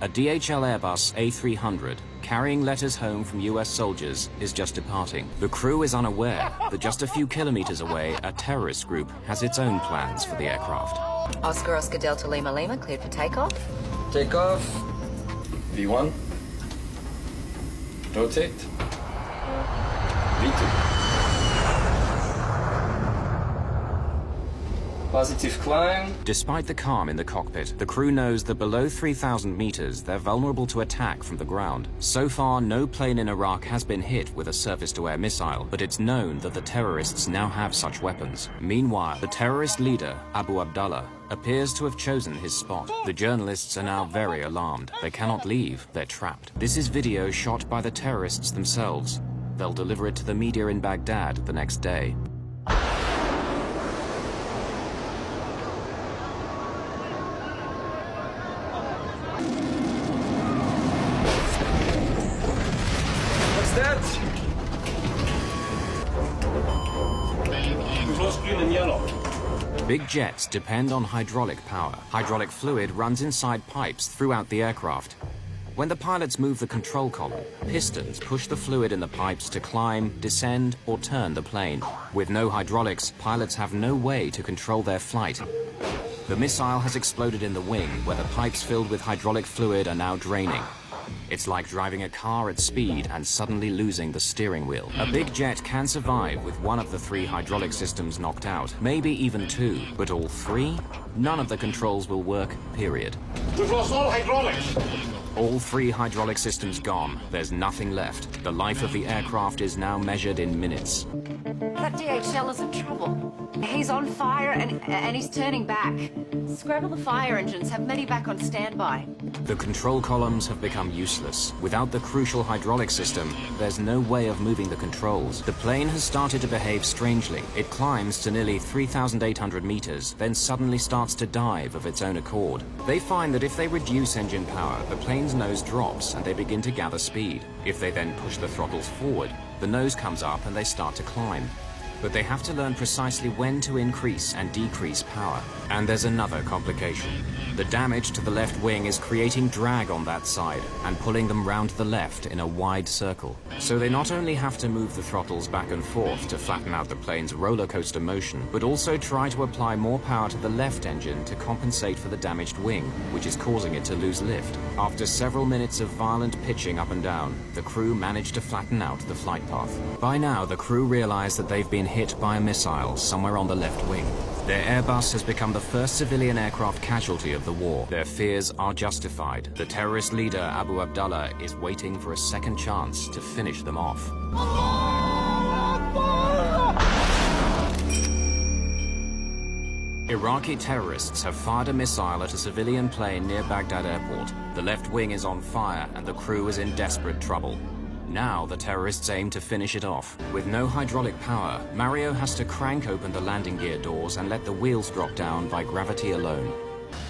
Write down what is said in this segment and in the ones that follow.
A DHL Airbus A300, carrying letters home from US soldiers, is just departing. The crew is unaware that just a few kilometers away, a terrorist group has its own plans for the aircraft. Oscar Delta Lima Lima, cleared for takeoff. Takeoff. V1. Rotate. V2. Positive climb. Despite the calm in the cockpit, the crew knows that below 3,000 meters, they're vulnerable to attack from the ground. So far, no plane in Iraq has been hit with a surface-to-air missile, but it's known that the terrorists now have such weapons. Meanwhile, the terrorist leader, Abu Abdullah, appears to have chosen his spot. The journalists are now very alarmed. They cannot leave, they're trapped. This is video shot by the terrorists themselves. They'll deliver it to the media in Baghdad the next day. Green and yellow. Big jets depend on hydraulic power. Hydraulic fluid runs inside pipes throughout the aircraft. When the pilots move the control column, pistons push the fluid in the pipes to climb, descend, or turn the plane. With no hydraulics, pilots have no way to control their flight. The missile has exploded in the wing, where the pipes filled with hydraulic fluid are now draining. It's like driving a car at speed and suddenly losing the steering wheel. A big jet can survive with one of the 3 hydraulic systems knocked out, maybe even 2, but all 3? None of the controls will work, period. We've lost all hydraulics. All 3 hydraulic systems gone. There's nothing left. The life of the aircraft is now measured in minutes. That DHL is in trouble. He's on fire and he's turning back. Scrabble the fire engines, have many back on standby. The control columns have become useless. Without the crucial hydraulic system, there's no way of moving the controls. The plane has started to behave strangely. It climbs to nearly 3,800 meters, then suddenly starts to dive of its own accord. They find that if they reduce engine power, the plane's nose drops and they begin to gather speed. If they then push the throttles forward, the nose comes up and they start to climb. But they have to learn precisely when to increase and decrease power. And there's another complication. The damage to the left wing is creating drag on that side and pulling them round to the left in a wide circle. So they not only have to move the throttles back and forth to flatten out the plane's roller coaster motion, but also try to apply more power to the left engine to compensate for the damaged wing, which is causing it to lose lift. After several minutes of violent pitching up and down, the crew managed to flatten out the flight path. By now, the crew realize that they've been hit by a missile somewhere on the left wing. Their Airbus has become the first civilian aircraft casualty of the war. Their fears are justified. The terrorist leader, Abu Abdullah, is waiting for a second chance to finish them off. Iraqi terrorists have fired a missile at a civilian plane near Baghdad airport. The left wing is on fire and the crew is in desperate trouble. Now the terrorists aim to finish it off. With no hydraulic power, m1o has to crank open the landing gear doors and let the wheels drop down by gravity alone.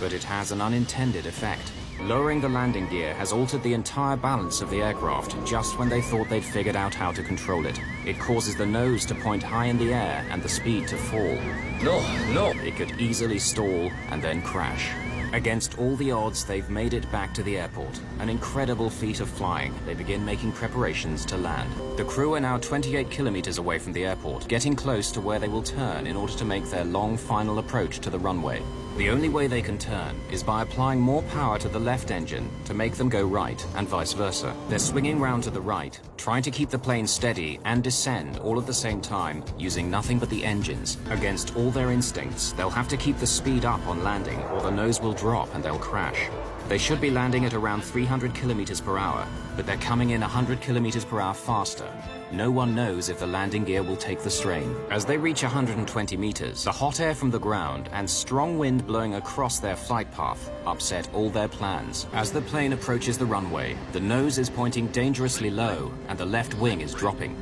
But it has an unintended effect. Lowering the landing gear has altered the entire balance of the aircraft just when they thought they'd figured out how to control it. It causes the nose to point high in the air and the speed to fall. No. It could easily stall and then crash. Against all the odds, they've made it back to the airport. An incredible feat of flying. They begin making preparations to land. The crew are now 28 kilometers away from the airport, getting close to where they will turn in order to make their long final approach to the runway. The only way they can turn is by applying more power to the left engine to make them go right, and vice versa. They're swinging round to the right, trying to keep the plane steady and descend all at the same time, using nothing but the engines. Against all their instincts, they'll have to keep the speed up on landing, or the nose will drop and they'll crash. They should be landing at around 300 kilometers per hour, but they're coming in 100 kilometers per hour faster. No one knows if the landing gear will take the strain. As they reach 120 meters, the hot air from the ground and strong wind blowing across their flight path upset all their plans. As the plane approaches the runway, the nose is pointing dangerously low and the left wing is dropping.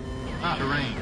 Out of range.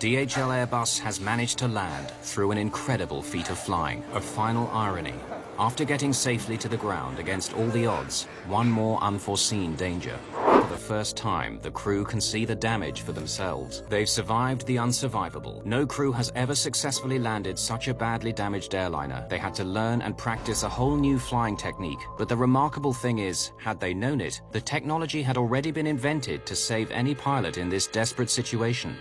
DHL Airbus has managed to land through an incredible feat of flying. A final irony. After getting safely to the ground against all the odds, one more unforeseen danger. For the first time, the crew can see the damage for themselves. They've survived the unsurvivable. No crew has ever successfully landed such a badly damaged airliner. They had to learn and practice a whole new flying technique. But the remarkable thing is, had they known it, the technology had already been invented to save any pilot in this desperate situation.